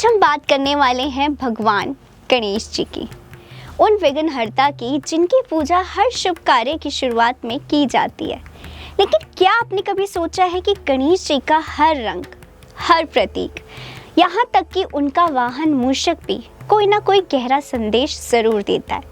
आज हम बात करने वाले हैं भगवान गणेश जी की, उन विघ्नहर्ता की जिनकी पूजा हर शुभ कार्य की शुरुआत में की जाती है। लेकिन क्या आपने कभी सोचा है कि गणेश जी का हर रंग, हर प्रतीक, यहाँ तक कि उनका वाहन मूषक भी कोई ना कोई गहरा संदेश जरूर देता है।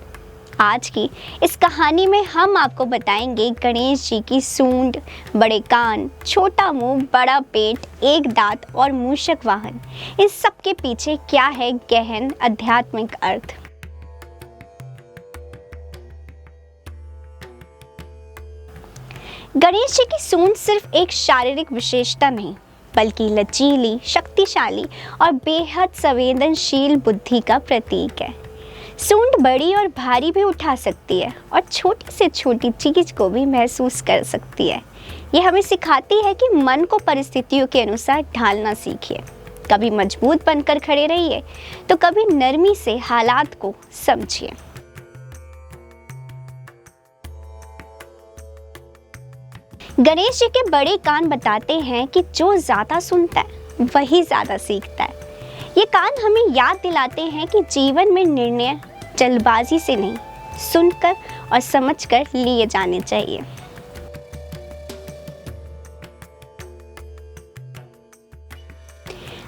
आज की इस कहानी में हम आपको बताएंगे गणेश जी की सूंड, बड़े कान, छोटा मुंह, बड़ा पेट, एक दांत और मूषक वाहन, इस सब के पीछे क्या है गहन आध्यात्मिक अर्थ। गणेश जी की सूंड सिर्फ एक शारीरिक विशेषता नहीं, बल्कि लचीली, शक्तिशाली और बेहद संवेदनशील बुद्धि का प्रतीक है। सूंड बड़ी और भारी भी उठा सकती है और छोटी से छोटी चीज को भी महसूस कर सकती है। ये हमें सिखाती है कि मन को परिस्थितियों के अनुसार ढालना सीखिए। कभी मजबूत बनकर खड़े रहिए तो कभी नरमी से हालात को समझिए। गणेश जी के बड़े कान बताते हैं कि जो ज्यादा सुनता है वही ज्यादा सीखता है। ये कान हमें याद दिलाते हैं कि जीवन में निर्णय जल्दबाजी से नहीं, सुनकर और समझकर लिए जाने चाहिए।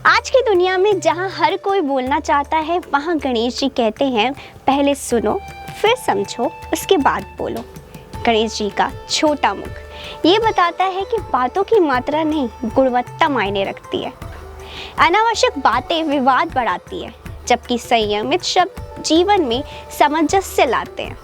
आज की दुनिया में जहां हर कोई बोलना चाहता है, वहां गणेश जी कहते हैं, पहले सुनो, फिर समझो, उसके बाद बोलो। गणेश जी का छोटा मुख ये बताता है कि बातों की मात्रा नहीं, गुणवत्ता मायने रखती है। अनावश्यक बातें विवाद बढ़ाती है, जबकि संयमित शब्द जीवन में सामंजस्य लाते हैं।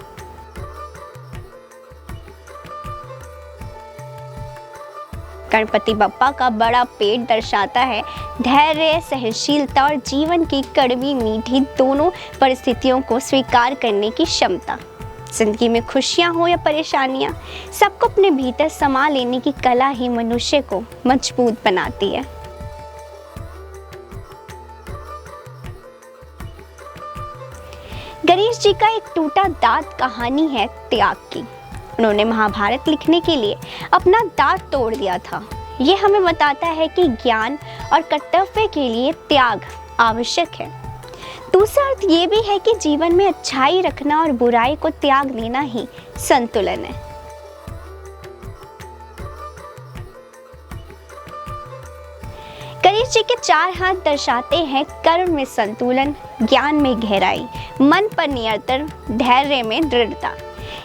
गणपति बप्पा का बड़ा पेट दर्शाता है धैर्य, सहनशीलता और जीवन की कड़वी मीठी दोनों परिस्थितियों को स्वीकार करने की क्षमता। जिंदगी में खुशियां हो या परेशानियां, सबको अपने भीतर समा लेने की कला ही मनुष्य को मजबूत बनाती है। गणेश जी का एक टूटा दांत कहानी है त्याग की। उन्होंने महाभारत लिखने के लिए अपना दांत तोड़ दिया था। ये हमें बताता है कि ज्ञान और कर्तव्य के लिए त्याग आवश्यक है। दूसरा अर्थ ये भी है कि जीवन में अच्छाई रखना और बुराई को त्याग देना ही संतुलन है। गणेश जी के चार हाथ दर्शाते हैं कर्म में संतुलन, ज्ञान में गहराई, मन पर नियंत्रण, धैर्य में दृढ़ता।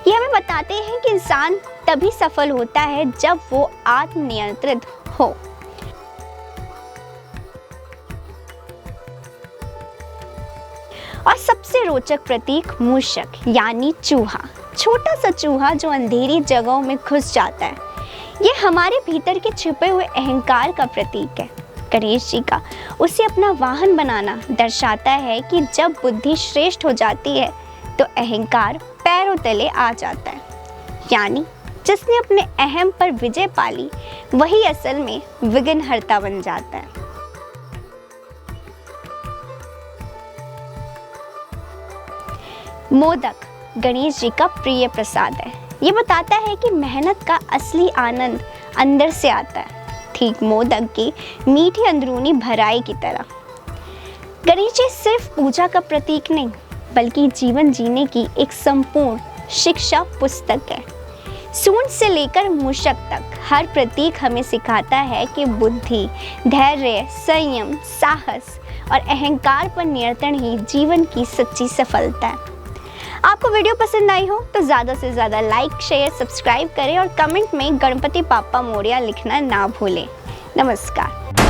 ये हमें बताते हैं कि इंसान तभी सफल होता है जब वो आत्मनियंत्रित हो। और सबसे रोचक प्रतीक मूषक यानी चूहा, छोटा सा चूहा जो अंधेरी जगहों में घुस जाता है। ये हमारे भीतर के छुपे हुए अहंकार का प्रतीक है। गणेश जी का उसे अपना वाहन बनाना दर्शाता है कि जब बुद्धि श्रेष्ठ हो जाती है तो अहंकार पैरों तले आ जाता है। यानी जिसने अपने अहम पर विजय पाली वही असल में विघ्नहर्ता बन जाता है। मोदक गणेश जी का प्रिय प्रसाद है। ये बताता है कि मेहनत का असली आनंद अंदर से आता है, ठीक मोदक की मीठी अंदरूनी भराई की तरह। गणेश जी सिर्फ पूजा का प्रतीक नहीं, बल्कि जीवन जीने की एक संपूर्ण शिक्षा पुस्तक है। सूंड से लेकर मूषक तक हर प्रतीक हमें सिखाता है कि बुद्धि, धैर्य, संयम, साहस और अहंकार पर नियंत्रण ही जीवन की सच्ची सफलता है। आपको वीडियो पसंद आई हो तो ज़्यादा से ज़्यादा लाइक, शेयर, सब्सक्राइब करें और कमेंट में गणपति बाप्पा मोरया लिखना ना भूलें। नमस्कार।